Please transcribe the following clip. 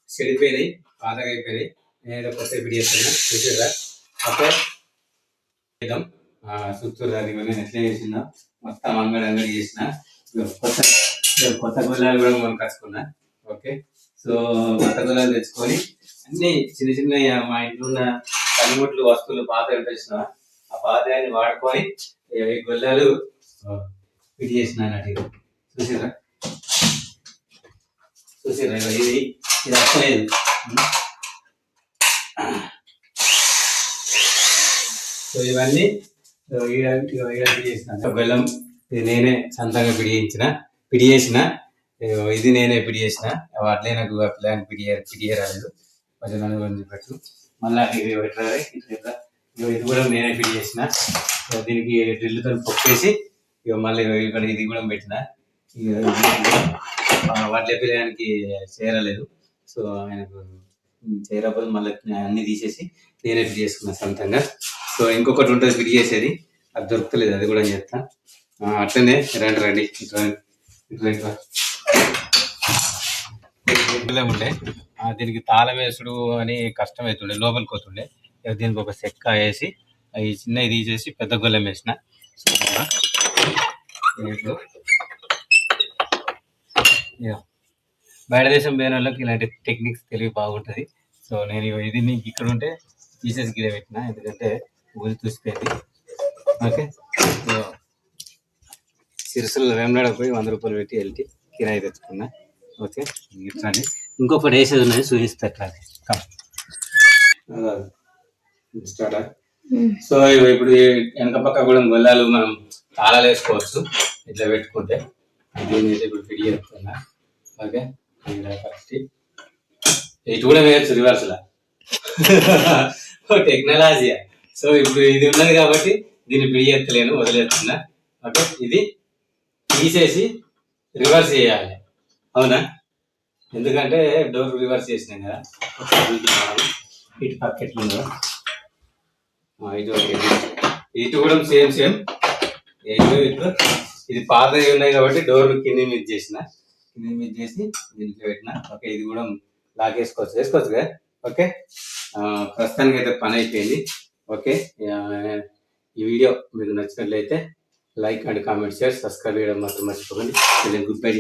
చెడిపోయినాయి, పాతగా అయిపోయినాయి. నేను కొత్త ఇప్పుడు చేస్తున్నా చూసారా. ఓకే చేద్దాం. సుత్తూరు అది నేను ఎట్లా చేసిన మొత్తం అంగడి చేసిన కొత్త కొత్త గుల్లాలు కూడా మనం కలుసుకున్నా. ఓకే సో కొత్త గుల్లాలు తెచ్చుకొని అన్ని చిన్న చిన్న మా ఇంట్లో ఉన్న పనిముట్లు వస్తువులు పాత తెచ్చిన ఆ పాతయాన్ని వాడుకొని గుల్లాలు ఫిట్ చేసిన అన్నట్టు. చూసిరా చూసిరా ఇది ఇది అక్కలేదు. సో ఇవన్నీ చేసిన బెల్లం ఇది నేనే సొంతంగా పిడి చేసిన ఇది నేనే పిడి చేసిన. అట్లే నాకు ప్లాన్ పిడి రాలేదు, కొంచెం నన్ను పెట్టు. మళ్ళీ ఇది పెట్టాలి ఇది కూడా నేనే పిడి చేసిన. దీనికి డ్రిల్తో పొక్కేసి మళ్ళీ ఇక్కడ ఇది కూడా పెట్టిన. వాటి పిల్లడానికి చేరలేదు. సో ఆయనకు చేరకపోతే మళ్ళీ అన్ని తీసేసి నేనే పిడి చేసుకున్నా సొంతంగా. సో ఇంకొకటి ఉంటుంది పిడి చేసేది, అది దొరకలేదు, అది కూడా చేస్తా. అట్లనే రండి ఉండే దీనికి తాళం వేసుడు అని కష్టం అవుతుండే, లోపలికి పోతుండే. దీనికి ఒక చెక్క వేసి అవి చిన్నవి తీసేసి పెద్ద గొల్లెం వేసిన. బయట దేశం పోయిన వాళ్ళకి ఇలాంటి టెక్నిక్స్ తెలివి బాగుంటుంది. సో నేను ఇది నీకు ఇక్కడ ఉంటే తీసేసి గిడ పెట్టిన, ఎందుకంటే గురి చూసిపోయింది. ఓకే సో సిరిసిల్ల వేమనాడకు పోయి 100 రూపాయలు పెట్టి వెళ్తే కిరాయి తెచ్చుకున్నా. ఓకే ఇట్లాంటి ఇంకొకటి వేసేది ఉన్నది చూపిస్తా ఎట్లా. స్టార్ట్. సో ఇప్పుడు వెనక పక్క కూడా గొల్లాలు మనం తాళాలు వేసుకోవచ్చు ఇట్లా పెట్టుకుంటే. దీన్ని అయితే ఇప్పుడు పిడి చేస్తున్నా. ఓకే ఇటు కూడా వేయచ్చు రివర్స్లా, టెక్నాలజీ. సో ఇప్పుడు ఇది ఉన్నది కాబట్టి దీన్ని పిడి చేస్తలేను, వదిలేస్తున్నా. ఓకే ఇది తీసేసి రివర్స్ చేయాలి, అవునా? ఎందుకంటే డోర్ రివర్స్ చేసినాం కదా. ఇటు పక్కెట్లు ఇటు కూడా సేమ్ ఇటు ఇది పాతవి ఉన్నాయి కాబట్టి డోర్ కింది మీద చేసిన, కింది మీద చేసి దీంట్లో పెట్టిన. ఓకే ఇది కూడా లాక్ వేసుకోవచ్చు కదా. ఓకే ప్రస్తుతానికి అయితే పని అయిపోయింది. ఓకే ఈ వీడియో మీకు నచ్చినట్లయితే like and comment, share, subscribe చేయడం మాత్రం మర్చిపోకండి. Good bye.